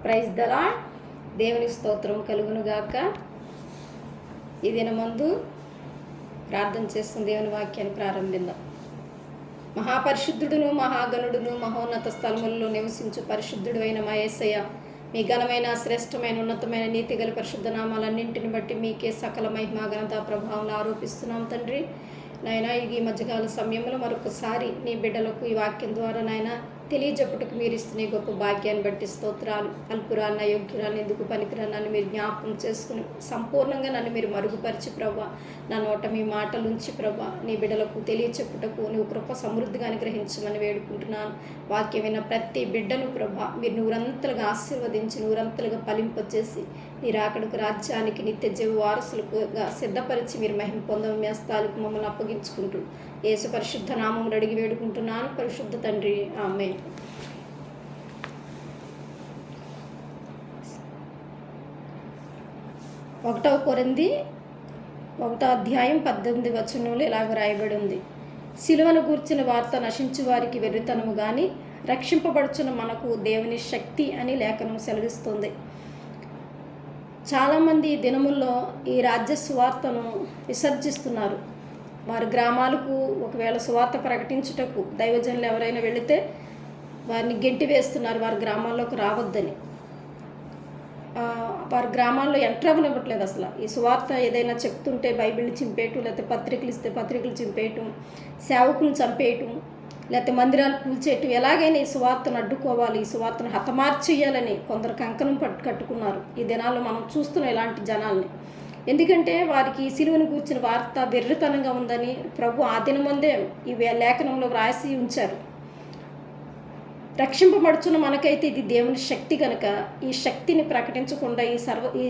Praise the lord. దేవుని స్తోత్రం కలుగునుగాక. ఈ దినమందు ప్రార్థన చేస్తున్న దేవుని వాక్యాన్ని ప్రారంభిద్దాం. మహాపరిశుద్ధుడును మహాగణుడును మహోన్నత స్థలములలో నివసించు పరిశుద్ధుడు అయిన మా యేసయ్య, మీ ఘనమైన శ్రేష్టమైన ఉన్నతమైన నీతిగల పరిశుద్ధ నామాలన్నింటిని బట్టి మీకే సకల మహిమ ఘనత ప్రభావం ఆరోపిస్తున్నాం తండ్రి. నాయన, ఈ మధ్యకాల సమయంలో మరొకసారి నీ బిడ్డలకు ఈ వాక్యం ద్వారా నాయన తెలియజెప్పుటకు మీరు ఇస్తున్న గొప్ప భాగ్యాన్ని బట్టి స్తోత్రాలు. అల్పురాన్న యోగ్యురాన్ని ఎందుకు పనికిరా నన్ను మీరు జ్ఞాపకం చేసుకుని సంపూర్ణంగా నన్ను మీరు మరుగుపరిచి ప్రభా, నా నోట మీ మాటలుంచి ప్రభా నీ బిడ్డలకు తెలియచెప్పుటకు నువ్వు కృప సమృద్ధిగా అనుగ్రహించమని వేడుకుంటున్నాను. వాక్యం విన్న ప్రతి బిడ్డను ప్రభా మీరు నూరంతలుగా ఆశీర్వదించి నూరంతలుగా ఫలింపచేసి నీ రాకడకు రాజ్యానికి నిత్య జీవ వారసులుగా సిద్ధపరిచి మీరు మహిమ పొందడం మీ హస్తాలకు మమ్మల్ని అప్పగించుకుంటూ యేసు పరిశుద్ధ నామములు అడిగి వేడుకుంటున్నాను. పరిశుద్ధ తండ్రి, ఆమేన్. ఒకటవ కొరింథీ 1:18 ఇలాగ రాయబడి ఉంది: సిలువను గూర్చిన వార్త నశించు వారికి వెర్రితనము గాని రక్షింపబడుచున్న మనకు దేవుని శక్తి అని లేఖనం సెలవిస్తుంది. చాలామంది ఈ దినముల్లో ఈ రాజ్య సువార్తను విసర్జిస్తున్నారు. వారి గ్రామాలకు ఒకవేళ సువార్త ప్రకటించుటకు దైవజనులు ఎవరైనా వెళితే వారిని గెంటి వేస్తున్నారు, వారి గ్రామాల్లోకి రావద్దని. వారి గ్రామాల్లో ఎంటర్ అవ్వనివ్వట్లేదు. అసలు ఈ సువార్త ఏదైనా చెప్తుంటే బైబిల్ని చింపేయటం, లేకపోతే పత్రికలు ఇస్తే పత్రికలు చింపేయటం, సేవకులను చంపేయటం, లేకపోతే మందిరాలు కూల్చేయటం, ఎలాగైనా ఈ సువార్తను అడ్డుకోవాలి, ఈ సువార్తను హతమార్చేయాలని కొందరు కంకణం కట్టుకున్నారు. ఈ దినాల్లో మనం చూస్తున్నాం ఇలాంటి జనాల్ని. ఎందుకంటే వారికి సిలువను గూర్చిన వార్త వెర్రితనంగా ఉందని ప్రభు ఆ దినమందే ఈ లేఖనంలో వ్రాసి ఉంచారు. రక్షింపబడుచున్న మనకైతే ఇది దేవుని శక్తి కనుక ఈ శక్తిని ప్రకటించకుండా ఈ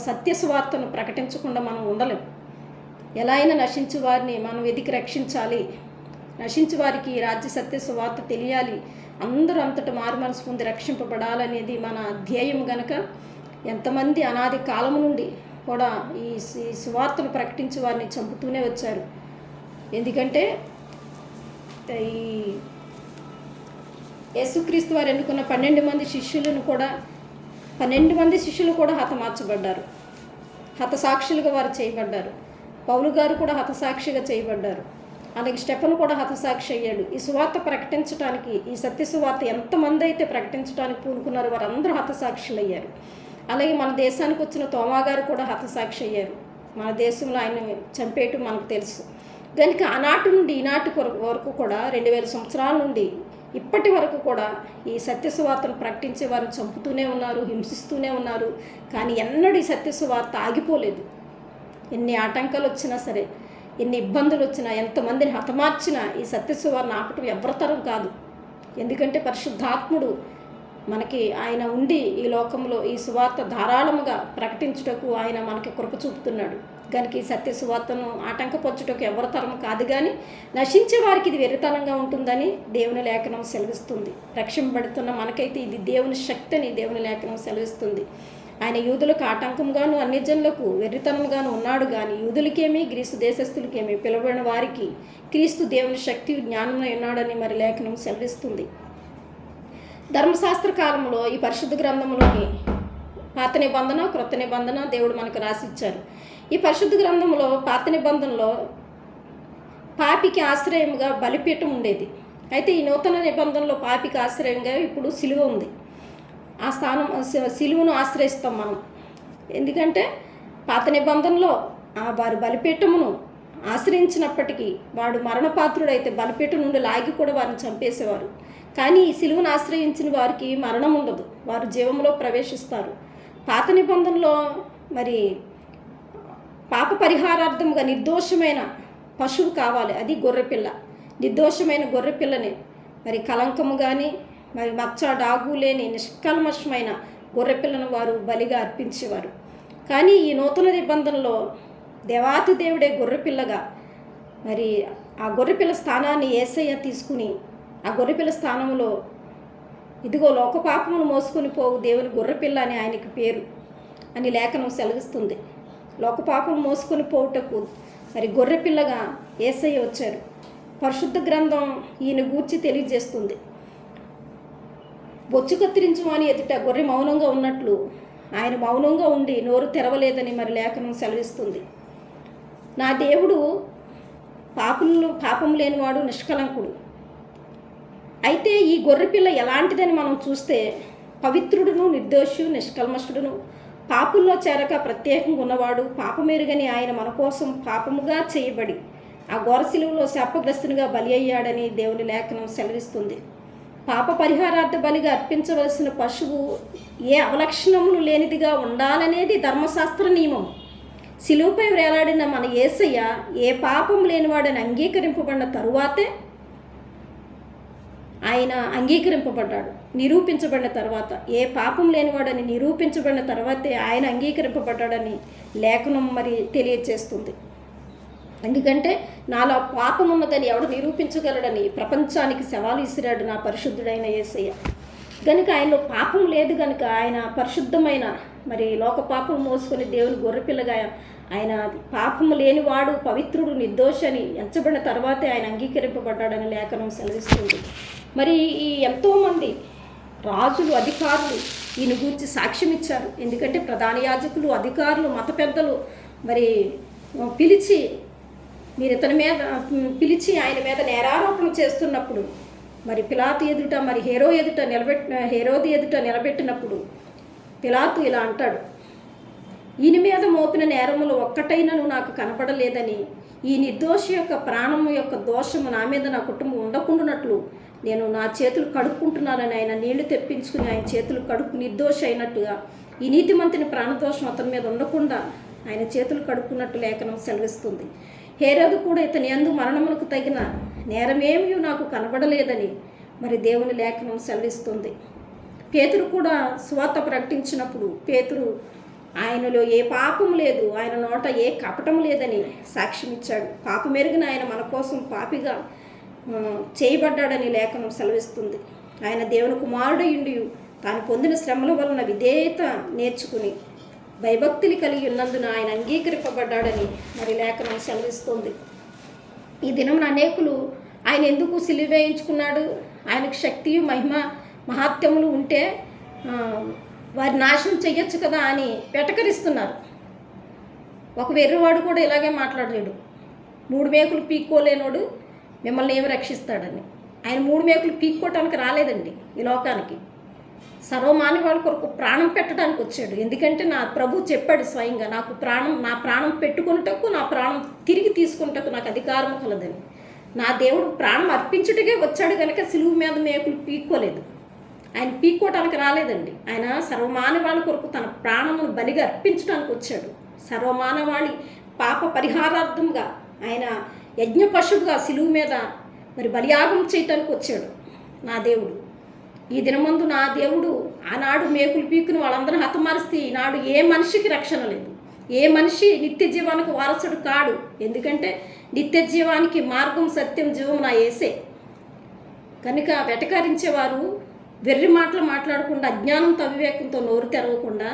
సత్య సువార్తను ప్రకటించకుండా మనం ఉండలేం. ఎలా అయినా నశించు వారిని మనం వెతికి రక్షించాలి. నశించు వారికి ఈ రాజ్య సత్య సువార్త తెలియాలి. అందరూ అంతటా మారు మనసు పొంది రక్షింపబడాలనేది మన ధ్యేయం గనక ఎంతమంది అనాది కాలం నుండి కూడా ఈ సువార్తను ప్రకటించి వారిని చంపుతూనే వచ్చారు. ఎందుకంటే ఈ యేసుక్రీస్తు వారు ఎన్నుకున్న 12 మంది శిష్యులు కూడా హతమార్చబడ్డారు. హతసాక్షులుగా వారు చేయబడ్డారు. పౌలు గారు కూడా హతసాక్షిగా చేయబడ్డారు. అలాగే స్టెఫెను కూడా హతసాక్షి అయ్యాడు. ఈ సువార్త ప్రకటించడానికి, ఈ సత్య సువార్త ఎంతమంది అయితే ప్రకటించడానికి పూనుకున్నారో వారందరూ హతసాక్షులు అయ్యారు. అలాగే మన దేశానికి వచ్చిన తోమా గారు కూడా హతసాక్షి అయ్యారు. మన దేశంలో ఆయన చంపేయటం మనకు తెలుసు. దానికి ఆనాటి నుండి ఈనాటి వరకు కూడా 2000 సంవత్సరాల నుండి ఇప్పటి వరకు కూడా ఈ సత్య సువార్తను ప్రకటించే వారిని చంపుతూనే ఉన్నారు, హింసిస్తూనే ఉన్నారు. కానీ ఎన్నడూ ఈ సత్య సువార్త ఆగిపోలేదు. ఎన్ని ఆటంకాలు వచ్చినా సరే, ఎన్ని ఇబ్బందులు వచ్చినా, ఎంతమందిని హతమార్చినా ఈ సత్య సువార్తను ఆపటం ఎవరితరం కాదు. ఎందుకంటే పరిశుద్ధాత్ముడు మనకి ఆయన ఉండి ఈ లోకంలో ఈ సువార్త ధారాళముగా ప్రకటించుటకు ఆయన మనకి కృప చూపుతున్నాడు. కనుక ఈ సత్య సువార్తను ఆటంకపరచుటకు ఎవరి తరం కాదు, కానీ నశించే వారికి ఇది వెర్రితనంగా ఉంటుందని దేవుని లేఖనం సెలవిస్తుంది. రక్షింపబడుతున్న మనకైతే ఇది దేవుని శక్తి అని దేవుని లేఖనం సెలవిస్తుంది. ఆయన యూదులకు ఆటంకంగాను అన్ని జనులకు వెర్రితనంగాను ఉన్నాడు, కానీ యూదులకేమీ గ్రీసు దేశస్థులకేమీ పిలువబడిన వారికి క్రీస్తు దేవుని శక్తి జ్ఞానంలో ఉన్నాడని మరి లేఖనం సెలవిస్తుంది. ధర్మశాస్త్ర కాలంలో ఈ పరిశుద్ధ గ్రంథంలోని పాత నిబంధన, క్రొత్త నిబంధన దేవుడు మనకు రాసిచ్చారు. ఈ పరిశుద్ధ గ్రంథంలో పాత నిబంధనలో పాపికి ఆశ్రయంగా బలిపీఠం ఉండేది. అయితే ఈ నూతన నిబంధనలో పాపికి ఆశ్రయంగా ఇప్పుడు సిలువ ఉంది. ఆ స్థానం సిలువను ఆశ్రయిస్తాం మనం. ఎందుకంటే పాత నిబంధనలో వారి బలిపీఠమును ఆశ్రయించినప్పటికీ వాడు మరణపాత్రుడైతే బలిపీఠం నుండి లాగి కూడా వారిని చంపేసేవారు. కానీ ఈ సిలువను ఆశ్రయించిన వారికి మరణం ఉండదు, వారు జీవంలో ప్రవేశిస్తారు. పాత నిబంధనలో మరి పాప పరిహారార్థముగా నిర్దోషమైన పశువు కావాలి, అది గొర్రెపిల్ల. నిర్దోషమైన గొర్రెపిల్లని మరి కలంకము కానీ మరి మచ్చ డాగు లేని నిష్కల్మషమైన గొర్రెపిల్లను వారు బలిగా అర్పించేవారు. కానీ ఈ నూతన నిబంధనలో దేవాతి దేవుడే గొర్రెపిల్లగా మరి ఆ గొర్రెపిల్ల స్థానాన్ని యేసయ్య తీసుకుని ఆ గొర్రెపిల్ల స్థానంలో ఇదిగో లోకపాపమును మోసుకొని పోవు దేవుని గొర్రెపిల్ల అని ఆయనకి పేరు అని లేఖనం సెలవిస్తుంది. లోకపాపం మోసుకొని పోవుటకు మరి గొర్రెపిల్లగా యేసయ్య వచ్చారు. పరిశుద్ధ గ్రంథం ఈయన గూర్చి తెలియజేస్తుంది. బొచ్చు కత్తిరించు అని ఎదుట గొర్రె మౌనంగా ఉన్నట్లు ఆయన మౌనంగా ఉండి నోరు తెరవలేదని మరి లేఖనం సెలవిస్తుంది. నా దేవుడు పాపం లేనివాడు, నిష్కలంకుడు. అయితే ఈ గొర్రెపిల్ల ఎలాంటిదని మనం చూస్తే పవిత్రుడును, నిర్దోషు, నిష్కల్మషుడును, పాపుల్లో చేరక ప్రత్యేకంగా ఉన్నవాడు, పాపమెరుగని ఆయన మన కోసం పాపముగా చేయబడి ఆ ఘోరశిలువలో శాపగ్రస్తునిగా బలి అయ్యాడని దేవుని లేఖనం సెలవిస్తుంది. పాప పరిహారార్థ బలిగా అర్పించవలసిన పశువు ఏ అవలక్షణములు లేనిదిగా ఉండాలనేది ధర్మశాస్త్ర నియమం. శిలువపై వేలాడిన మన యేసయ్య ఏ పాపం లేనివాడని అంగీకరింపబడిన తరువాతే ఆయన అంగీకరింపబడ్డాడు. నిరూపించబడిన తర్వాత, ఏ పాపం లేనివాడని నిరూపించబడిన తర్వాతే ఆయన అంగీకరింపబడ్డాడని లేఖనం మరి తెలియజేస్తుంది. ఎందుకంటే నాలో పాపం ఉన్నదని ఎవడు నిరూపించగలడని ప్రపంచానికి సవాలు ఇసిరాడు నా పరిశుద్ధుడైన యేసయ్య. కనుక ఆయనలో పాపం లేదు కనుక ఆయన పరిశుద్ధమైన మరి లోక పాపం మోసుకొని దేవుని గొర్రెపిల్లగా ఆయన పాపము లేనివాడు, పవిత్రుడు, నిర్దోషి అని ఎంచబడిన తర్వాతే ఆయన అంగీకరింపబడ్డాడని లేఖనం సెలవిస్తుంది. మరి ఈ ఎంతోమంది రాజులు, అధికారులు ఈయన గురించి సాక్ష్యం ఇచ్చారు. ఎందుకంటే ప్రధాన యాజకులు, అధికారులు, మత పెద్దలు మరి పిలిచి మీరు ఇతని మీద పిలిచి ఆయన మీద నేరారోపణ చేస్తున్నప్పుడు మరి పిలాతు ఎదుట, మరి హేరోది ఎదుట నిలబెట్టినప్పుడు పిలాతు ఇలా అంటాడు, ఈయన మీద మోపిన నేరములు ఒక్కటైనను నాకు కనపడలేదని, ఈ నిర్దోషి యొక్క ప్రాణము యొక్క దోషము నా మీద, నా కుటుంబం ఉండకుండానట్లు నేను నా చేతులు కడుక్కుంటున్నానని ఆయన నీళ్లు తెప్పించుకుని ఆయన చేతులు కడుక్కు నిర్దోషి అయినట్టుగా ఈ నీతిమంతుని ప్రాణదోషం అతని మీద ఉండకుండా ఆయన చేతులు కడుక్కున్నట్టు లేఖనం సెలవిస్తుంది. హేరోదు కూడా ఇతని యందు మరణమునకు తగిన నేరమేమీ నాకు కనబడలేదని మరి దేవుని లేఖనం సెలవిస్తుంది. పేతురు కూడా సువార్త ప్రకటించినప్పుడు పేతురు ఆయనలో ఏ పాపం లేదు, ఆయన నోట ఏ కపటం లేదని సాక్ష్యం ఇచ్చాడు. పాపమెరిగిన ఆయన మన కోసం పాపిగా చేయబడ్డాడని లేఖనం సెలవిస్తుంది. ఆయన దేవుని కుమారుడయుండి తాను పొందిన శ్రమల వలన విధేయత నేర్చుకుని భయభక్తులు కలిగి ఉన్నందున ఆయన అంగీకరింపబడ్డాడని మరి లేఖనం సెలవిస్తుంది. ఈ దినం అనేకులు ఆయన ఎందుకు సిలువ వేయించుకున్నాడు, ఆయనకు శక్తి, మహిమ, మహాత్యములు ఉంటే వారి నాశనం చెయ్యొచ్చు కదా అని వెటకరిస్తున్నారు. ఒక వెర్రివాడు కూడా ఇలాగే మాట్లాడలేడు. 3 మేకులు పీక్కోలేనోడు మిమ్మల్ని ఏమి రక్షిస్తాడని. ఆయన 3 మేకులు పీక్కోవటానికి రాలేదండి ఈ లోకానికి. సర్వమానవాళ్ళ కొరకు ప్రాణం పెట్టడానికి వచ్చాడు. ఎందుకంటే నా ప్రభు చెప్పాడు స్వయంగా, నా ప్రాణం పెట్టుకున్నటకు, నా ప్రాణం తిరిగి తీసుకున్నటకు నాకు అధికారం కలదని. నా దేవుడు ప్రాణం అర్పించుటకే వచ్చాడు కనుక సిలువ మీద మేకులు పీక్కోలేదు. ఆయన పీక్కోవటానికి రాలేదండి. ఆయన సర్వమానవాళి కొరకు తన ప్రాణమును బలిగా అర్పించడానికి వచ్చాడు. సర్వమానవాళి పాప పరిహారార్థంగా ఆయన యజ్ఞ పశువుగా సిలువ మీద మరి బలియాగం చేయటానికి వచ్చాడు నా దేవుడు. ఈ దినమందు నా దేవుడు ఆనాడు మేకులు పీకుని వాళ్ళందరూ హతమారిస్తే ఈనాడు ఏ మనిషికి రక్షణ లేదు. ఏ మనిషి నిత్య జీవానికి వారసుడు కాడు. ఎందుకంటే నిత్య జీవానికి మార్గం, సత్యం, జీవం నా యేసే. కనుక వెటకరించేవారు వెర్రి మాటలు మాట్లాడకుండా, అజ్ఞానంతో అవివేకంతో నోరు తెరవకుండా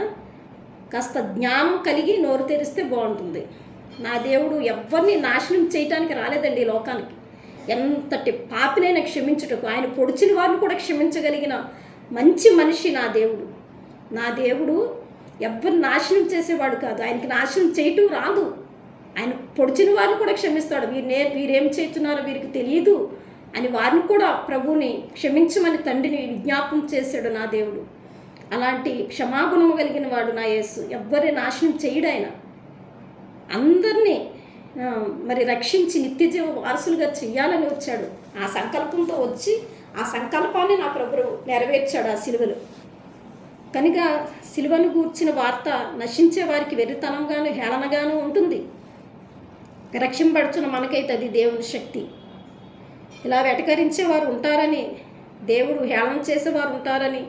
కాస్త జ్ఞానం కలిగి నోరు తెరిస్తే బాగుంటుంది. నా దేవుడు ఎవరిని నాశనం చేయటానికి రాలేదండి ఈ లోకానికి. ఎంతటి పాపినైనా క్షమించుటకు, ఆయన పొడిచిన వారిని కూడా క్షమించగలిగిన మంచి మనిషి నా దేవుడు. నా దేవుడు ఎవరిని నాశనం చేసేవాడు కాదు. ఆయనకి నాశనం చేయటం రాదు. ఆయన పొడిచిన వారిని కూడా క్షమిస్తాడు. వీరేం చేస్తున్నారో వీరికి తెలియదు అని వారిని కూడా ప్రభువుని క్షమించమని తండ్రిని విజ్ఞాపం చేశాడు నా దేవుడు. అలాంటి క్షమాగుణము కలిగిన వాడు నా యేసు. ఎవ్వరి నాశనం చేయడు. ఆయన అందరినీ మరి రక్షించి నిత్యజీవ వారసులుగా చెయ్యాలని వచ్చాడు. ఆ సంకల్పంతో వచ్చి ఆ సంకల్పాన్ని నా ప్రభువు నెరవేర్చాడు ఆ సిలువలో. కనుక సిలువను గూర్చిన వార్త నశించే వారికి వెర్రితనంగాను, హేళనగాను ఉంటుంది. రక్షింపబడుచున్న మనకైతే అది దేవుని శక్తి. ఇలా వెటకరించేవారు ఉంటారని, దేవుడు హేళన చేసేవారు ఉంటారని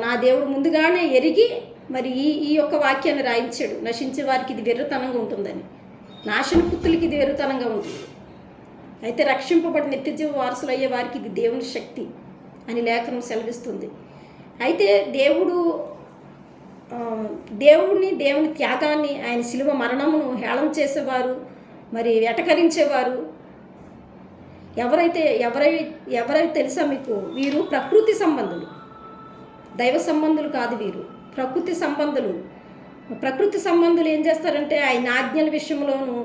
నా దేవుడు ముందుగానే ఎరిగి మరి ఈ యొక్క వాక్యాన్ని రాయించాడు. నశించే వారికి ఇది వెర్రితనంగా ఉంటుందని, నాశన పుత్తులకి ఇది వెర్రితనంగా ఉంటుంది. అయితే రక్షింపబడి నిత్యజీవ వారసులు అయ్యే వారికి ఇది దేవుని శక్తి అని లేఖనం సెలవిస్తుంది. అయితే దేవుని త్యాగాన్ని, ఆయన శిలువ మరణమును హేళన చేసేవారు, మరి వెటకరించేవారు ఎవరైతే తెలుసా మీకు, వీరు ప్రకృతి సంబంధులు. దైవ సంబంధులు కాదు వీరు, ప్రకృతి సంబంధులు. ప్రకృతి సంబంధులు ఏం చేస్తారంటే ఆయన ఆజ్ఞల విషయంలోనూ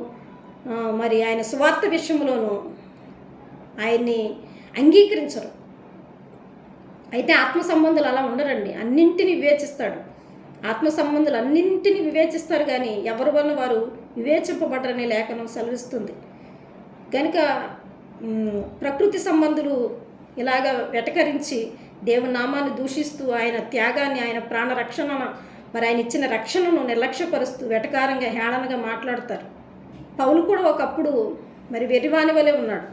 మరి ఆయన సువార్త విషయంలోనూ ఆయన్ని అంగీకరించరు. అయితే ఆత్మ సంబంధులు అలా ఉండరండి, అన్నింటినీ వివేచిస్తాడు. ఆత్మ సంబంధులు అన్నింటినీ వివేచిస్తారు, కానీ ఎవరి వల్ల వారు వివేచింపబడరని లేఖనం సెలవిస్తుంది. కనుక ప్రకృతి సంబంధులు ఇలాగ వెటకరించి దేవుని నామాన్ని దూషిస్తూ ఆయన త్యాగాన్ని, ఆయన ప్రాణ రక్షణ, మరి ఆయన ఇచ్చిన రక్షణను నిర్లక్ష్యపరుస్తూ వెటకారంగా హేళనగా మాట్లాడతారు. పౌలు కూడా ఒకప్పుడు మరి వెర్రివాని వలె ఉన్నాడు.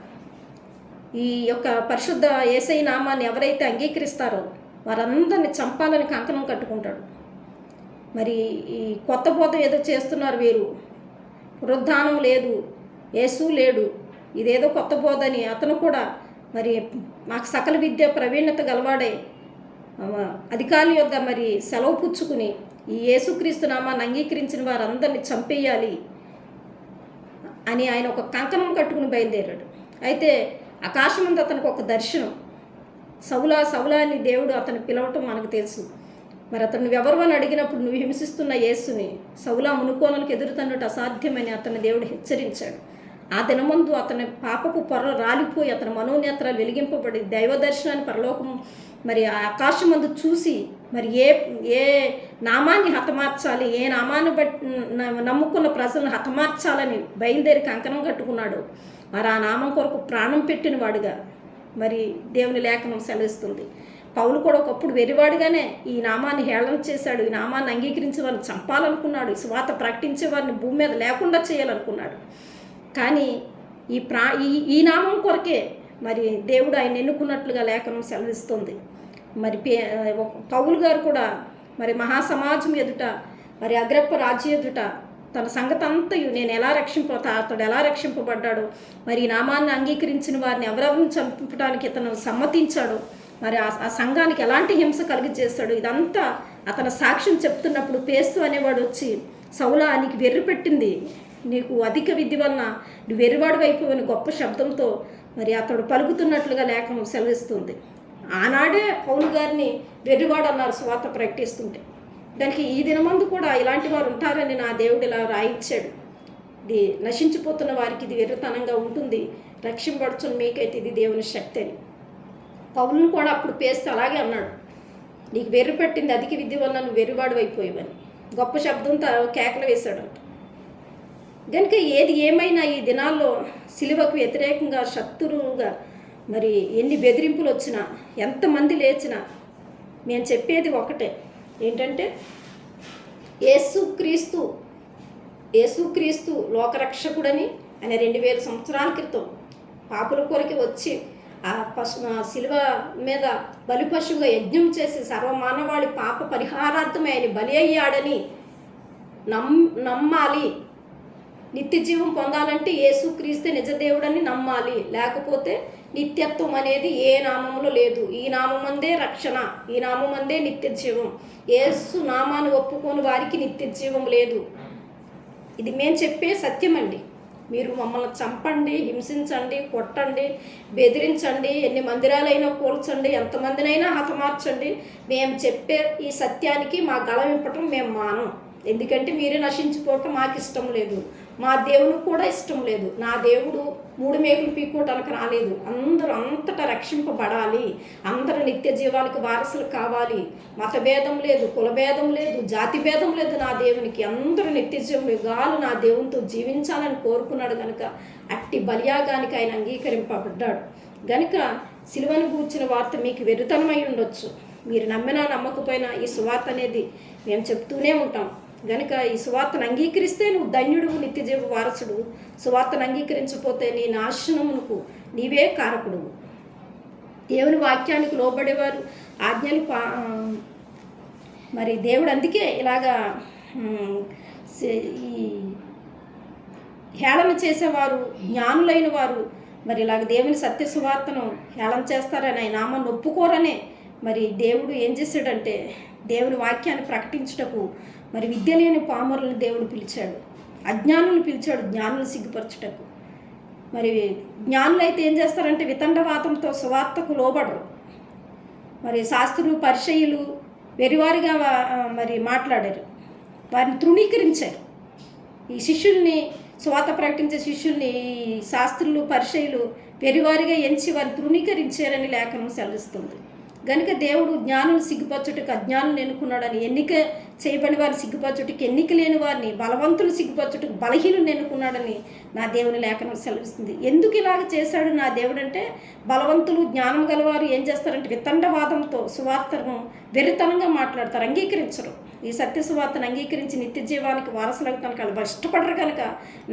ఈ యొక్క పరిశుద్ధ యేసయ్య నామాన్ని ఎవరైతే అంగీకరిస్తారో వారందరిని చంపాలని కంకణం కట్టుకుంటాడు. మరి ఈ కొత్త బోధ ఏదో చేస్తున్నారు వీరు, పునరుద్ధానం లేదు, యేసు లేడు, ఇదేదో కొత్త బోధ అని అతను కూడా మరి మాకు సకల విద్య ప్రవీణత గలవాడే అధికారుల యొద్ద మరి సెలవు పుచ్చుకుని ఈ యేసుక్రీస్తు నామాన్ని అంగీకరించిన వారందరినీ చంపేయాలి అని ఆయన ఒక కంకణం కట్టుకుని బయలుదేరాడు. అయితే ఆకాశమందు అతనికి ఒక దర్శనం, సౌలా సౌలా అని దేవుడు అతను పిలవటం మనకు తెలుసు. మరి అతను ఎవరు అని అడిగినప్పుడు నువ్వు హింసిస్తున్న యేసుని సౌలా మునుకోనలకు ఎదురుతన్నట్టు అసాధ్యమని అతని దేవుడు హెచ్చరించాడు. ఆ దినమందు అతని పాపపు పొరలు రాలిపోయి అతని మనోనేత్రాలు వెలిగింపబడి దైవ దర్శనాన్ని పరలోకం మరి ఆకాశమందు చూసి మరి ఏ నామాన్ని హతమార్చాలి, ఏ నామాన్ని బట్టి నమ్ముకున్న ప్రజలను హతమార్చాలని బయలుదేరి కంకణం కట్టుకున్నాడు. మరి ఆ నామం కొరకు ప్రాణం పెట్టిన వాడుగా మరి దేవుని లేఖనం సెలవిస్తుంది. పౌలు కూడా ఒకప్పుడు వెర్రివాడిగానే ఈ నామాన్ని హేళన చేశాడు, ఈ నామాన్ని అంగీకరించే వారిని చంపాలనుకున్నాడు, ఈ స్వాత ప్రకటించే వారిని భూమి మీద లేకుండా చేయాలనుకున్నాడు. కానీ ఈ నామం కొరకే మరి దేవుడు ఆయన ఎన్నుకున్నట్లుగా లేఖనం సెలవిస్తుంది. మరి పౌలు గారు కూడా మరి మహాసమాజం ఎదుట, మరి అగ్రప్ప రాజ్యం ఎదుట తన సంగతి అంతయు నేను ఎలా అతడు ఎలా రక్షింపబడ్డాడు, మరి ఈ నామాన్ని అంగీకరించిన వారిని ఎవరెవరిని చంపడానికి ఇతను సమ్మతించాడు, మరి ఆ సంఘానికి ఎలాంటి హింస కలిగజేస్తాడు, ఇదంతా అతను సాక్ష్యం చెప్తున్నప్పుడు పేస్తు అనేవాడు వచ్చి సౌలా నీకు వెర్రి పెట్టింది, నీకు అధిక విద్య వలన నువ్వు వెర్రివాడు అయిపోవని గొప్ప శబ్దంతో మరి అతడు పలుకుతున్నట్లుగా లేఖనం సెలవిస్తుంది. ఆనాడే పౌలు గారిని వెర్రివాడు అన్నారు సువార్త ప్రకటిస్తుంటే. దానికి ఈ దినమందు కూడా ఇలాంటి వారు ఉంటారని నా దేవుడు ఇలా రాయించాడు. ఇది నశించిపోతున్న వారికి ఇది వెర్రితనంగా ఉంటుంది, రక్షింపబడుచున్న మీకైతే ఇది దేవుని శక్తి అని. పౌలును కూడా అప్పుడు పేస్తే అలాగే అన్నాడు, నీకు వెర్రి పెట్టింది అధిక విద్య వల్ల నువ్వు వెర్రివాడు అయిపోయావని గొప్ప శబ్దంతో కేకలు వేశాడంట. కనుక ఏది ఏమైనా ఈ దినాల్లో సిలువకు వ్యతిరేకంగా శత్రువుగా మరి ఎన్ని బెదిరింపులు వచ్చినా, ఎంతమంది లేచినా మేము చెప్పేది ఒకటే, ఏంటంటే యేసుక్రీస్తు లోకరక్షకుడని ఆయన 2000 సంవత్సరాల క్రితం పాపుల కొరకు వచ్చి ఆ శిలువ మీద బలి పశువుగా యజ్ఞం చేసి సర్వమానవాళి పాప పరిహారార్థమే ఆయన బలి అయ్యాడని నమ్మాలి. నిత్య జీవం పొందాలంటే యేసుక్రీస్తే నిజదేవుడని నమ్మాలి, లేకపోతే నిత్యత్వం అనేది ఏ నామంలో లేదు. ఈ నామందే రక్షణ, ఈ నామందే నిత్య జీవం. యేసు నామాన్ని ఒప్పుకొని వారికి నిత్య జీవం లేదు. ఇది మేము చెప్పే సత్యం అండి. మీరు మమ్మల్ని చంపండి, హింసించండి, కొట్టండి, బెదిరించండి, ఎన్ని మందిరాలైనా కూల్చండి, ఎంతమందినైనా హతమార్చండి, మేము చెప్పే ఈ సత్యానికి మా గళ వింపటం మేము మానం. ఎందుకంటే మీరే నశించిపోవటం మాకు ఇష్టం లేదు, మా దేవునికి కూడా ఇష్టం లేదు. నా దేవుడు 3 మేకులు పీక్కోవటానికి రాలేదు, అందరూ అంతటా రక్షింపబడాలి, అందరూ నిత్య జీవానికి వారసులు కావాలి. మతభేదం లేదు, కులభేదం లేదు, జాతి భేదం లేదు. నా దేవునికి అందరూ నిత్య జీవులు నా దేవునితో జీవించాలని కోరుకున్నాడు. కనుక అట్టి బలియాగానికి ఆయన అంగీకరింపబడ్డాడు. గనుక సిలువను గూర్చిన వార్త మీకు వెర్రితనమై ఉండొచ్చు, మీరు నమ్మినా నమ్మకపోయినా ఈ సువార్త అనేది మేము చెప్తూనే ఉంటాం. గనుక ఈ సువార్తను అంగీకరిస్తే నువ్వు ధన్యుడు, నిత్యజీవ వారసుడు. సువార్తను అంగీకరించకపోతే నీ నాశనమునకు నీవే కారకుడు. దేవుని వాక్యానికి లోబడేవారు ఆజ్ఞలు మరి దేవుడు అందుకే ఇలాగా ఈ హేళన చేసేవారు, జ్ఞానులైన వారు మరి ఇలాగ దేవుని సత్య సువార్తను హేళన చేస్తారని ఆయన నామాన్ని ఒప్పుకోరనే మరి దేవుడు ఏం చేశాడంటే దేవుని వాక్యాన్ని ప్రకటించుటకు మరి విద్య లేని పామరులను దేవుడు పిలిచాడు, అజ్ఞానులను పిలిచాడు జ్ఞానులు సిగ్గుపరచుటకు. మరి జ్ఞానులు అయితే ఏం చేస్తారంటే వితండవాతంతో సువార్తకు లోబడరు. మరి శాస్త్రులు, పరిచయులు వెరివారిగా మరి మాట్లాడారు, వారిని తృణీకరించారు. ఈ శిష్యుల్ని, సువార్త ప్రకటించే శిష్యుల్ని ఈ శాస్త్రులు పరిచయులు వెరివారిగా ఎంచి వారిని తృణీకరించారని లేఖనం సెలవిస్తుంది. గనుక దేవుడు జ్ఞానులు సిగ్గుపరచుటకు అజ్ఞానులు ఎన్నుకున్నాడని, ఎన్నిక చేయబడి వారిని సిగ్గుపరచుటకు ఎన్నిక లేని వారిని, బలవంతులు సిగ్గుపరచుటకు బలహీనులు ఎన్నుకున్నాడని నా దేవుని లేఖనం సెలవిస్తుంది. ఎందుకు ఇలాగ చేశాడు నా దేవుడు అంటే, బలవంతులు జ్ఞానం గలవారు ఏం చేస్తారంటే వితండవాదంతో సువార్తను వెరితనంగా మాట్లాడతారు, అంగీకరించరు. ఈ సత్య సువార్తను అంగీకరించి నిత్య జీవానికి వారసులగటానికి వాళ్ళు ఇష్టపడరు కనుక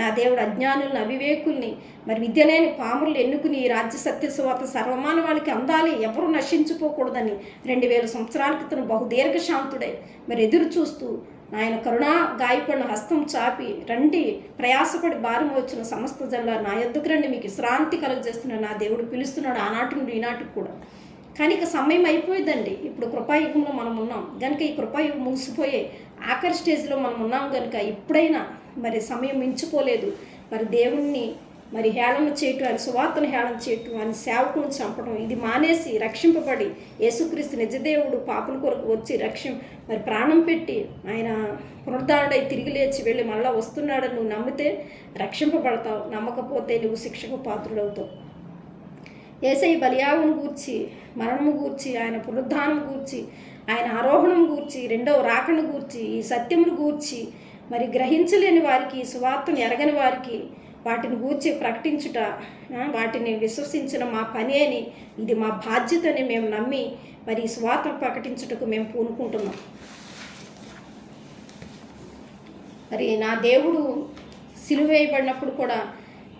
నా దేవుడు అజ్ఞానులను, అవివేకుల్ని, మరి విద్య లేని పాములు ఎన్నుకుని ఈ రాజ్య సత్య సువార్త సర్వమానవాళికి అందాలి, ఎవరు నశించిపోకూడదని 2000 సంవత్సరాల క్రితం బహుదీర్ఘశాంతుడై మరి ఎదురు చూస్తూ ఆయన కరుణా గాయపడిన హస్తం చాపి, రండి ప్రయాసపడి భారం వచ్చిన సమస్త జనులారు నా యొద్దకు రండి, మీకు విశ్రాంతి కలుగజేస్తున్నాడు నా దేవుడు పిలుస్తున్నాడు, ఆనాటి నుండి ఈనాటికి కూడా. కానీ ఇక సమయం అయిపోయిందండి. ఇప్పుడు కృపాయుగంలో మనం ఉన్నాం కనుక ఈ కృపాయుగం ముగిసిపోయే ఆఖరి స్టేజ్లో మనం ఉన్నాం కనుక ఇప్పుడైనా మరి సమయం మించిపోలేదు. మరి దేవుణ్ణి మరి హేళన చేయటం, ఆయన సువార్తను హేళన చేయటం, ఆయన సేవకులను చంపడం ఇది మానేసి రక్షింపబడి యేసుక్రీస్తు నిజదేవుడు పాపుల కొరకు వచ్చి మరి ప్రాణం పెట్టి ఆయన పునరుద్ధారుడై తిరిగి లేచి వెళ్ళి మళ్ళీ వస్తున్నాడని నువ్వు నమ్మితే రక్షింపబడతావు, నమ్మకపోతే నువ్వు శిక్షకు పాత్రుడవుతావు. యేసయ్య బలియాగమును గూర్చి, మరణము గూర్చి, ఆయన పునరుద్ధానం గూర్చి, ఆయన ఆరోహణం గూర్చి, రెండవ రాకను గూర్చి, ఈ సత్యమును గూర్చి మరి గ్రహించలేని వారికి, సువార్తను ఎరగని వారికి వాటిని గూర్చి ప్రకటించుట, వాటిని విశ్వసించిన మా పని అని, ఇది మా బాధ్యత అని మేము నమ్మి మరి ఈ సువార్తను ప్రకటించుటకు మేము పూనుకుంటున్నాం. మరి నా దేవుడు సిలువ వేయబడినప్పుడు కూడా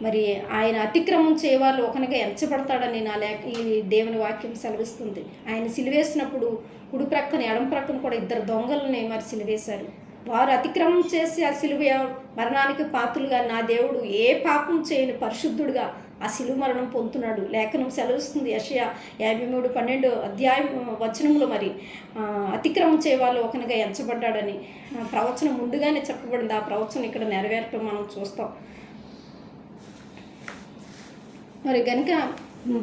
మరి ఆయన అతిక్రమం చేయవాళ్ళు ఒకనిగా ఎంచబడతాడని ఈ దేవుని వాక్యం సెలవిస్తుంది. ఆయన సిలువేసినప్పుడు కుడి ప్రక్కన ఎడం ప్రక్కన కూడా 2 దొంగలని మరి సిలువేశారు. వారు అతిక్రమం చేసి ఆ సిలువ మరణానికి పాత్రులుగా నా దేవుడు ఏ పాపం చేయని పరిశుద్ధుడుగా ఆ సిలువ మరణం పొందుతున్నాడు. లేఖనం సెలవిస్తుంది యెషయా 53:12 అధ్యాయం వచనంలో మరి అతిక్రమం చేయవాళ్ళు ఒకనిగా ఎంచబడ్డాడని ప్రవచనం ముందుగానే చెప్పబడింది. ఆ ప్రవచనం ఇక్కడ నెరవేరటం మనం చూస్తాం. మరి కనుక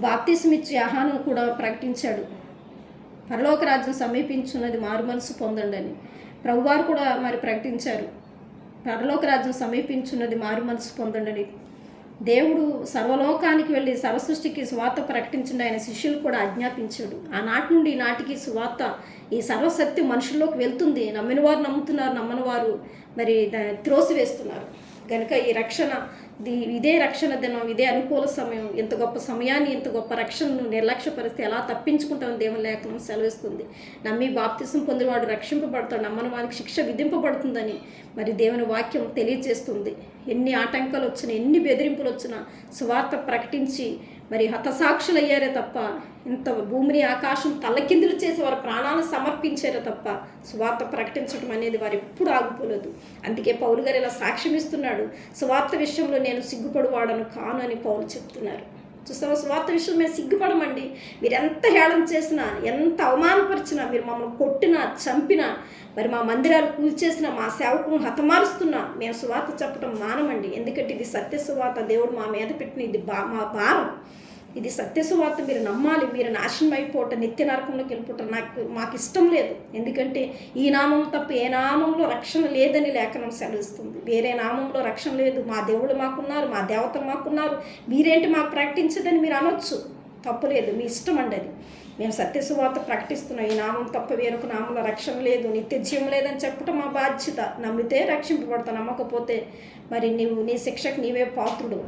బాప్తిసం ఇచ్చి యోహాను కూడా ప్రకటించాడు, పరలోక రాజ్యం సమీపించున్నది, మారు మనసు పొందండి అని. ప్రభువారు కూడా మరి ప్రకటించారు, పరలోక రాజ్యం సమీపించున్నది, మారు మనసు పొందండి అని. దేవుడు సర్వలోకానికి వెళ్ళి సర్వసృష్టికి సువార్త ప్రకటించండి ఆయన శిష్యులు కూడా ఆజ్ఞాపించాడు. ఆనాటి నుండి ఈనాటికి సువార్త, ఈ సర్వసత్యం మనుషుల్లోకి వెళ్తుంది. నమ్మిన వారు నమ్ముతున్నారు, నమ్మని వారు మరి త్రోసివేస్తున్నారు. కనుక ఈ రక్షణ, ఇదే రక్షణ దినం, ఇదే అనుకూల సమయం. ఇంత గొప్ప సమయాన్ని, ఇంత గొప్ప రక్షణను నిర్లక్ష్యపరిస్తే ఎలా తప్పించుకుంటామని దేవుని లేఖనం సెలవిస్తుంది. నమ్మి బాప్తిసం పొందినవాడు రక్షింపబడతాడు, నమ్మని వారికి శిక్ష విధింపబడుతుందని మరి దేవుని వాక్యం తెలియజేస్తుంది. ఎన్ని ఆటంకాలు వచ్చినా, ఎన్ని బెదిరింపులు వచ్చినా సువార్త ప్రకటించి మరి హతసాక్షులు అయ్యారే తప్ప, ఇంత భూమిని ఆకాశం తల్లకిందులు చేసి వారి ప్రాణాలను సమర్పించారే తప్ప సువార్త ప్రకటించడం అనేది వారు ఎప్పుడు ఆగిపోలేదు. అందుకే పౌలు గారు ఇలా సాక్ష్యం ఇస్తున్నాడు, సువార్త విషయంలో నేను సిగ్గుపడువాడను కాను అని పౌలు చెప్తున్నారు. చూస్తావా, సువార్త విషయం మేము సిగ్గుపడమండి. మీరు ఎంత హేళన చేసినా, ఎంత అవమానపరిచినా, మీరు మమ్మల్ని కొట్టినా, చంపినా, మరి మా మందిరాలు కూల్చేసినా, మా సేవకులను హతమారుస్తున్నా మేము సువార్త చెప్పడం మానమండి. ఎందుకంటే ఇది సత్య సువార్త, దేవుడు మా మీద పెట్టిన ఇది మా భారం. ఇది సత్య సువార్త మీరు నమ్మాలి. మీరు నాశనం అయిపోవటం, నిత్య నరకంలోకి వెళ్ళిపోవటం మాకు ఇష్టం లేదు. ఎందుకంటే ఈ నామం తప్ప ఏ నామంలో రక్షణ లేదని లేఖనం సెలవిస్తుంది. వేరే నామంలో రక్షణ లేదు. మా దేవుడు మాకున్నారు, మా దేవతలు మాకున్నారు, మీరేంటి మాకు ప్రకటించదని మీరు అనొచ్చు, తప్పులేదు, మీ ఇష్టం అండి అది. మేము సత్య సువార్త ప్రకటిస్తున్నాం. ఈ నామం తప్ప వేరొక నామంలో రక్షణ లేదు, నిత్య జీవం లేదని చెప్పటం మా బాధ్యత. నమ్మితే రక్షింపబడతావు, నమ్మకపోతే మరి నీ శిక్షకు నీవే పాత్రుడు.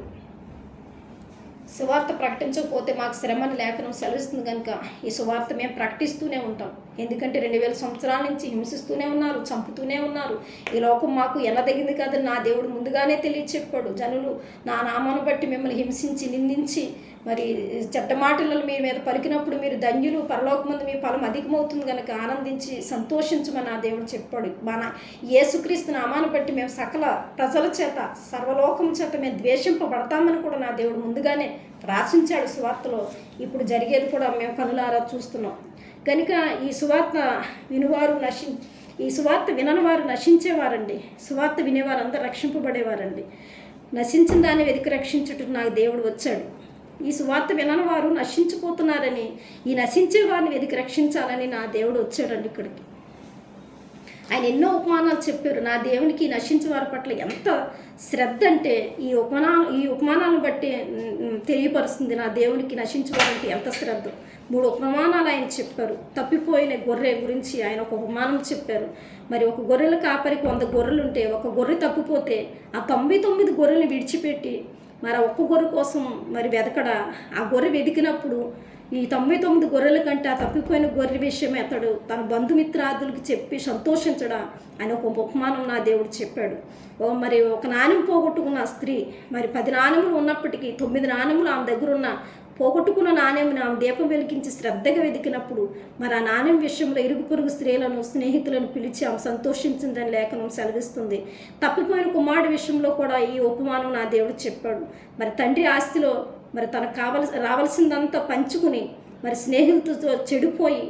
సువార్త ప్రకటించకపోతే మాకు శ్రమని లేఖనం సెలవిస్తుంది కనుక ఈ సువార్త మేము ప్రకటిస్తూనే ఉంటాం. ఎందుకంటే 2000 సంవత్సరాల నుంచి హింసిస్తూనే ఉన్నారు, చంపుతూనే ఉన్నారు. ఈ లోకం మాకు ఎనదగింది కాదని నా దేవుడు ముందుగానే తెలియచెప్పాడు. జనులు నా నామాను బట్టి మిమ్మల్ని హింసించి, నిందించి, మరి చెడ్డ మాటలను మీ మీద పలికినప్పుడు మీరు ధన్యులు, పరలోకమందు మీ ఫలం అధికమవుతుంది కనుక ఆనందించి సంతోషించమని నా దేవుడు చెప్పాడు. మన యేసుక్రీస్తు నామాను బట్టి మేము సకల ప్రజల చేత, సర్వలోకం చేత మేము ద్వేషింపబడతామని కూడా నా దేవుడు ముందుగానే రాసించాడు సువార్తలో. ఇప్పుడు జరిగేది కూడా మేము కనులారా చూస్తున్నాం. కనుక ఈ సువార్త వినువారు ఈ సువార్త వినని వారు నశించేవారండి. సువార్త వినేవారు అందరూ రక్షింపబడేవారండి. నశించిన దాన్ని వెతికి రక్షించుటకు నాకు దేవుడు వచ్చాడు. ఈ సువార్త వినని వారు నశించిపోతున్నారని, ఈ నశించే వారిని వెతికి రక్షించాలని నా దేవుడు వచ్చాడండి ఇక్కడికి. ఆయన ఎన్నో ఉపమానాలు చెప్పారు. నా దేవునికి నశించే వారి పట్ల ఎంత శ్రద్ధ అంటే ఈ ఉపమానాలను బట్టి తెలియపరుస్తుంది నా దేవునికి నశించేవారంటే ఎంత శ్రద్ధ. 3 ఉపమానాలు ఆయన చెప్పారు. తప్పిపోయిన గొర్రె గురించి ఆయన ఒక ఉపమానం చెప్పారు. మరి ఒక గొర్రెల కాపరికి 100 గొర్రెలు ఉంటే ఒక గొర్రె తప్పిపోతే ఆ 99 గొర్రెలను విడిచిపెట్టి మరి ఒక్క గొర్రె కోసం మరి వెతకడా. ఆ గొర్రె వెతికినప్పుడు ఈ 99 గొర్రెల కంటే ఆ తప్పిపోయిన గొర్రె విషయమే అతడు తన బంధుమిత్రాదులకు చెప్పి సంతోషించడా అని ఒక ఉపమానం నా దేవుడు చెప్పాడు. మరి ఒక నాణెం పోగొట్టుకున్న స్త్రీ మరి 10 నాణెములు ఉన్నప్పటికీ 9 నాణెములు ఆమె దగ్గర ఉన్న పోగొట్టుకున్న నాణ్యంని ఆమె దీపం వెలిగించి శ్రద్ధగా వెతికినప్పుడు మరి ఆ నాణ్యం విషయంలో ఇరుగు పొరుగు స్త్రీలను స్నేహితులను పిలిచి ఆమె సంతోషించిందని లేఖనం సెలవిస్తుంది. తప్పిపోయిన కుమారుడి విషయంలో కూడా ఈ ఉపమానం నా దేవుడు చెప్పాడు. మరి తండ్రి ఆస్తిలో మరి తనకు రావాల్సిందంతా పంచుకుని మరి స్నేహితులతో చెడిపోయి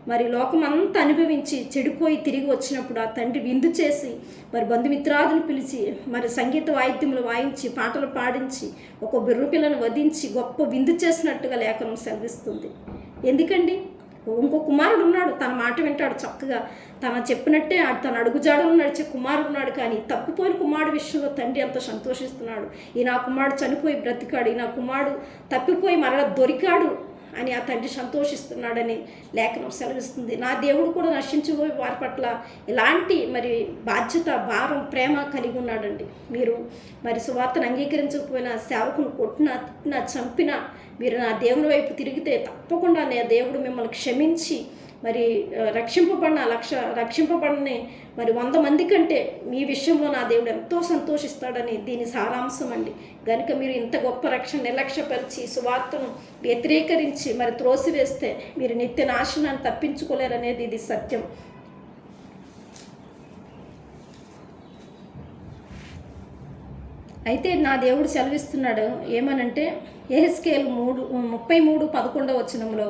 మరి లోకమంతా అనుభవించి చెడిపోయి తిరిగి వచ్చినప్పుడు ఆ తండ్రి విందు చేసి మరి బంధుమిత్రాదులు పిలిచి మరి సంగీత వాయిద్యములు వాయించి పాటలు పాడించి ఒక బెర్రు పిల్లను వధించి గొప్ప విందు చేసినట్టుగా లేఖనం సెలవిస్తుంది. ఎందుకండి? ఇంకో కుమారుడు ఉన్నాడు, తన మాట వింటాడు చక్కగా, తన చెప్పినట్టే తన అడుగుజాడలు నడిచే కుమారుడు ఉన్నాడు. కానీ తప్పిపోయిన కుమారుడు విషయంలో తండ్రి ఎంతో సంతోషిస్తున్నాడు. ఈ నా కుమారుడు చనిపోయి బ్రతికాడు, ఈ నా కుమారుడు తప్పిపోయి మరలా దొరికాడు అని ఆ తండ్రి సంతోషిస్తున్నాడని లేఖనం సెలవిస్తుంది. నా దేవుడు కూడా నశించిపోయి వారి పట్ల ఇలాంటి మరి బాధ్యత, భారం, ప్రేమ కలిగి ఉన్నాడండి. మీరు మరి సువార్తను అంగీకరించకపోయినా, సేవకును కొట్టినా, తిట్టినా, చంపినా మీరు నా దేవుని వైపు తిరిగితే తప్పకుండా నా దేవుడు మిమ్మల్ని క్షమించి మరి రక్షింపబడని మరి 100 మంది కంటే మీ విషయంలో నా దేవుడు ఎంతో సంతోషిస్తాడని దీని సారాంశం అండి. కనుక మీరు ఇంత గొప్ప రక్షణ నిర్లక్ష్యపరిచి సువార్తను వ్యతిరేకరించి మరి త్రోసివేస్తే మీరు నిత్య నాశనాన్ని తప్పించుకోలేరనేది ఇది సత్యం. అయితే నా దేవుడు సెలవిస్తున్నాడు ఏమనంటే యెహెజ్కేలు 33:11 వచనంలో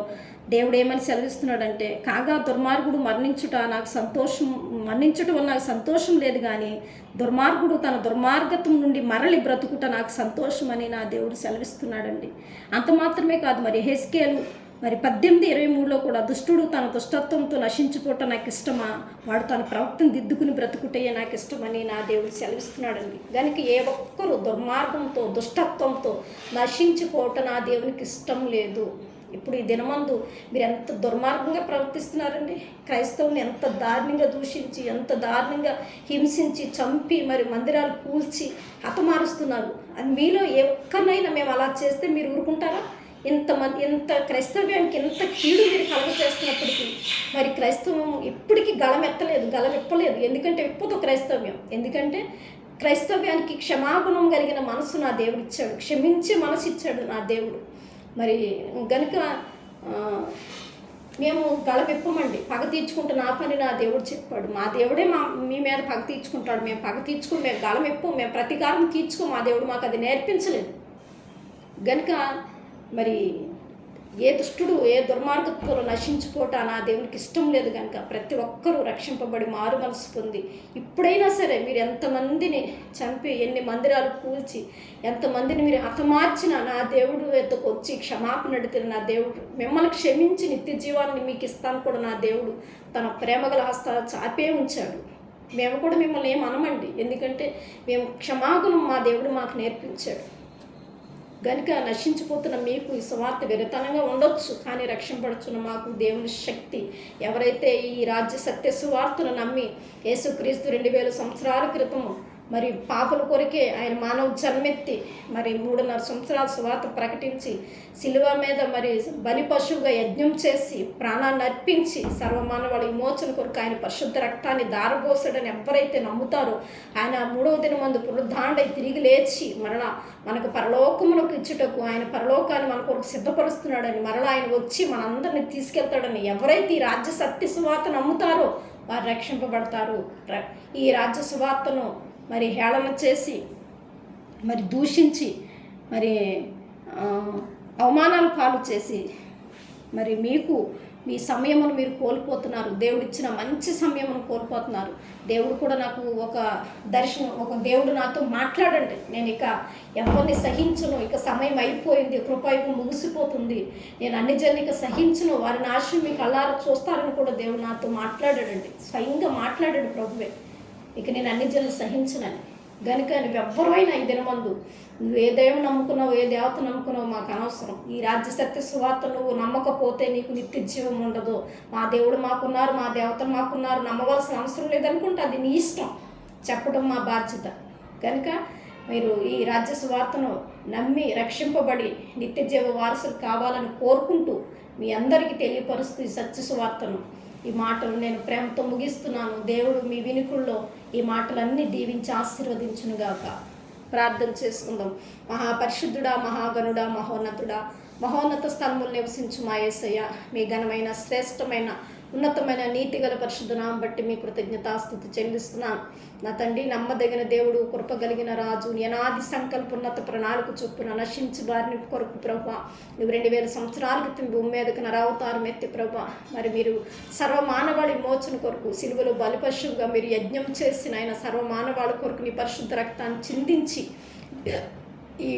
దేవుడు ఏమని సెలవిస్తున్నాడంటే, కాగా దుర్మార్గుడు మరణించటం వల్ల నాకు సంతోషం లేదు, కానీ దుర్మార్గుడు తన దుర్మార్గత్వం నుండి మరలి బ్రతుకుట నాకు సంతోషం అని నా దేవుడు సెలవిస్తున్నాడండి. అంత మాత్రమే కాదు, మరి యెహెజ్కేలు మరి 18:23లో కూడా దుష్టుడు తన దుష్టత్వంతో నశించిపోవటం నాకు ఇష్టమా, వాడు తన ప్రవక్తను దిద్దుకుని బ్రతుకుటే నాకు ఇష్టమని నా దేవుడు సెలవిస్తున్నాడండి. కనుక ఏ ఒక్కరు దుర్మార్గంతో దుష్టత్వంతో నశించిపోవటం నా దేవునికి ఇష్టం లేదు. ఇప్పుడు ఈ దినమందు మీరు ఎంత దుర్మార్గంగా ప్రవర్తిస్తున్నారండి. క్రైస్తవుని ఎంత దారుణంగా దూషించి, ఎంత దారుణంగా హింసించి, చంపి మరి మందిరాలు కూల్చి హతమారుస్తున్నారు. అది మీలో ఏ ఒక్కరినైనా మేము అలా చేస్తే మీరు ఊరుకుంటారా? ఇంత క్రైస్తవ్యానికి ఎంత కీడు మీరు కలగ చేస్తున్నప్పటికీ మరి క్రైస్తవం ఎప్పటికీ గళమెప్పలేదు. ఎందుకంటే విప్పదు క్రైస్తవ్యం. ఎందుకంటే క్రైస్తవ్యానికి క్షమాగుణం కలిగిన మనసు నా దేవుడు ఇచ్చాడు, క్షమించే మనసు ఇచ్చాడు నా దేవుడు. మరి గనుక మేము గళమెప్పమండి, పగ తీర్చుకుంటున్న ఆ పని నా దేవుడు చెప్పాడు. మా దేవుడే మీ మీద పగ తీర్చుకుంటాడు. మేము పగ తీర్చుకుని మేము గళమెప్పు, మేము ప్రతీకారం తీర్చుకో, మా దేవుడు మాకు అది నేర్పించలేదు. గనుక మరి ఏ దుష్టుడు ఏ దుర్మార్గత్వంలో నశించిపోవటం నా దేవునికి ఇష్టం లేదు. కనుక ప్రతి ఒక్కరూ రక్షింపబడి మారు మనసు పొంది ఇప్పుడైనా సరే మీరు ఎంతమందిని చంపి, ఎన్ని మందిరాలు కూల్చి, ఎంతమందిని మీరు హతమార్చిన నా దేవుడు ఎద్దకు వచ్చి క్షమాపణ అడిగిన నా దేవుడు మిమ్మల్ని క్షమించి నిత్య జీవాన్ని మీకు ఇస్తాను కూడా నా దేవుడు తన ప్రేమగల హస్తాలు చాపే ఉంచాడు. మేము కూడా మిమ్మల్ని ఏం అనమండి, ఎందుకంటే మేము క్షమాగుణం మా దేవుడు మాకు నేర్పించాడు. గనుక నశించిపోతున్న మీకు ఈ సువార్త విరతనంగా ఉండొచ్చు, కానీ రక్షింపడుచున్న మాకు దేవుని శక్తి. ఎవరైతే ఈ రాజ్య సత్య సువార్తను నమ్మి యేసుక్రీస్తు 2000 సంవత్సరాల క్రితము మరి పాపల కొరకే ఆయన మానవ జన్మెత్తి మరి 3.5 సంవత్సరాల సువార్త ప్రకటించి శిలువ మీద మరి బలి పశువుగా యజ్ఞం చేసి ప్రాణాన్ని అర్పించి సర్వమానవాళి విమోచన కొరకు ఆయన పరిశుద్ధ రక్తాన్ని దారబోసాడని ఎవరైతే నమ్ముతారో ఆయన 3వ దినమందు పునరుద్ధానుడై తిరిగి లేచి మరలా మనకు పరలోకములకు ఇచ్చుటకు ఆయన పరలోకాన్ని మన కొరకు సిద్ధపరుస్తున్నాడని, మరలా ఆయన వచ్చి మనందరినీ తీసుకెళ్తాడని ఎవరైతే ఈ రాజ్య సత్య సువార్త నమ్ముతారో వారు రక్షింపబడతారు. ఈ రాజ్య సువార్తను మరి హేళన చేసి మరి దూషించి మరి అవమానాలు పాలు చేసి మరి మీకు మీ సమయమును మీరు కోల్పోతున్నారు. దేవుడిచ్చిన మంచి సమయమును కోల్పోతున్నారు. దేవుడు కూడా నాకు ఒక దర్శనం, ఒక దేవుడు నాతో మాట్లాడండి, నేను ఇక ఎవరిని సహించను, ఇక సమయం అయిపోయింది, కృపయుగం ముగిసిపోతుంది, నేను అన్ని జనులు ఇక సహించను, వారి నాశనం మీకు కళ్ళారా చూస్తారని కూడా దేవుడు నాతో మాట్లాడాడండి. స్వయంగా మాట్లాడాడు ప్రభువే, ఇక నేను అన్ని జనులు సహించనని. గనుక నువ్వెవ్వరైనా ఈ దినమందు నువ్వు ఏ దేవుని నమ్ముకున్నావు, ఏ దేవత నమ్ముకున్నావు మాకు అనవసరం. ఈ రాజ్య సత్య సువార్త నువ్వు నమ్మకపోతే నీకు నిత్య జీవం ఉండదు. మా దేవుడు మాకున్నారు, మా దేవతలు మాకున్నారు, నమ్మవలసిన అవసరం లేదనుకుంటే అది నీ ఇష్టం, చెప్పడం మా బాధ్యత. కనుక మీరు ఈ రాజ్య సువార్తను నమ్మి రక్షింపబడి నిత్య జీవ వారసులు కావాలని కోరుకుంటూ మీ అందరికీ తెలియపరుస్తూ ఈ సత్య సువార్తను, ఈ మాటలు నేను ప్రేమతో ముగిస్తున్నాను. దేవుడు మీ వినికుల్లో ఈ మాటలన్నీ దీవించి ఆశీర్వదించునుగాక. ప్రార్థన చేసుకుందాం. మహాపరిశుద్ధుడా, మహాగణుడా, మహోన్నతుడా, మహోన్నత స్థలములు నివసించు మా యేసయ్య, మీ ఘనమైన శ్రేష్టమైన ఉన్నతమైన నీతిగల పరిశుద్ధ నామం బట్టి మీ కృతజ్ఞతాస్తుతి చెల్లిస్తున్నాను. నా తండ్రి, నమ్మదగిన దేవుడు, కృపగలిగిన రాజు, అనాది సంకల్పోన్నత ప్రణాళిక చొప్పున నశించి వారిని కొరకు ప్రభా, నువ్వు 2000 సంవత్సరాల క్రితం భూమి మీదకి నరావతారం ఎత్తి ప్రభా, మరి మీరు సర్వమానవాళి మోచన కొరకు సిలువలో బలిపశువుగా మీరు యజ్ఞం చేసిన ఆయన సర్వమానవాళి కొరకు నీ పరిశుద్ధ రక్తాన్ని చిందించి ఈ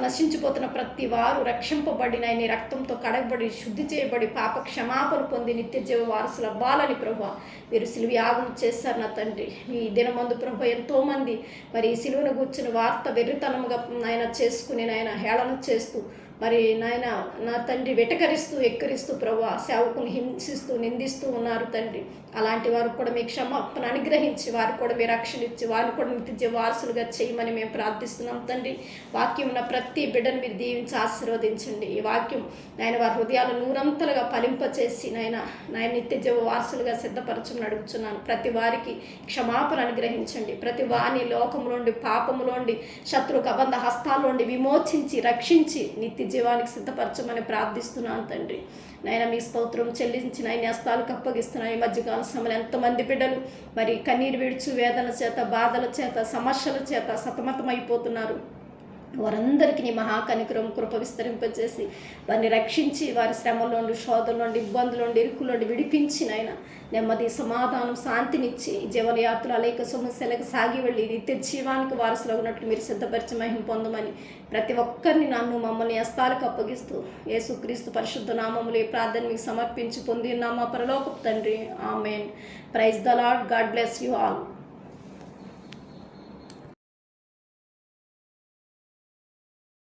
నశించిపోతున్న ప్రతి వారు రక్షింపబడిన నీ రక్తంతో కడగబడి శుద్ధి చేయబడి పాప క్షమాపణ పొంది నిత్య జీవ వారసులు అవ్వాలని ప్రభా మీరు సిలువ యాగం చేశారు. నా తండ్రి, ఈ దినమందు ప్రభా ఎంతోమంది మరి ఈ సిలువను కూర్చుని వార్త వెర్రితనముగా ఆయన చేసుకుని ఆయన హేళన చేస్తూ మరి నాయన నా తండ్రి వెటకరిస్తూ ఎక్కరిస్తూ ప్రభా సేవకుని హింసిస్తూ నిందిస్తూ ఉన్నారు తండ్రి. అలాంటి వారు కూడా మీ క్షమాపణ అనుగ్రహించి వారు కూడా మీ రక్షణ ఇచ్చి వారిని కూడా నిత్య వారసులుగా చేయమని మేము ప్రార్థిస్తున్నాం తండ్రి. వాక్యం ఉన్న ప్రతి బిడ్డను మీరు దీవించి ఆశీర్వదించండి. ఈ వాక్యం నాయన వారి హృదయాలు నూరంతలుగా ఫలింపచేసి నాయన నిత్య జీవ వారసులుగా సిద్ధపరచమని అడుగుతున్నాను. ప్రతి వారికి క్షమాపణ అనుగ్రహించండి. ప్రతి వారిని లోకములోండి పాపములోండి శత్రు కబంధ హస్తాల్లోండి విమోచించి రక్షించి నిత్య జీవానికి సిద్ధపరచమని ప్రార్థిస్తున్నాను తండ్రి. నాయన మీ స్తోత్రం చెల్లించి నాయన హస్తాలకు అప్పగిస్తున్నాను. ఈ మధ్యకాల సమయంలో ఎంతమంది బిడ్డలు మరి కన్నీరు విడుచు వేదన చేత, బాధల చేత, సమస్యల చేత సతమతమైపోతున్నారు. వారందరికీ నీ మహాకనికరం కృప విస్తరింపజేసి వారిని రక్షించి వారి శ్రమలోండి, శోధనలోండి, ఇబ్బందులోండి, ఇరుకులోండి విడిపించి నాయన నెమ్మది, సమాధానం, శాంతినిచ్చి జీవనయాత్రలు అనేక సమస్యలకు సాగి వెళ్ళి నిత్య జీవానికి వారసులు ఉన్నట్లు మీరు సిద్ధపరిచి మహిమ పొందమని ప్రతి ఒక్కరిని నన్ను మమ్మల్ని హస్తాలకు అప్పగిస్తూ యేసుక్రీస్తు పరిశుద్ధ నామములు ఈ ప్రార్థన మీకు సమర్పించి పొంది మా పరలోకపు తండ్రి. Amen. Praise the Lord. God bless you all.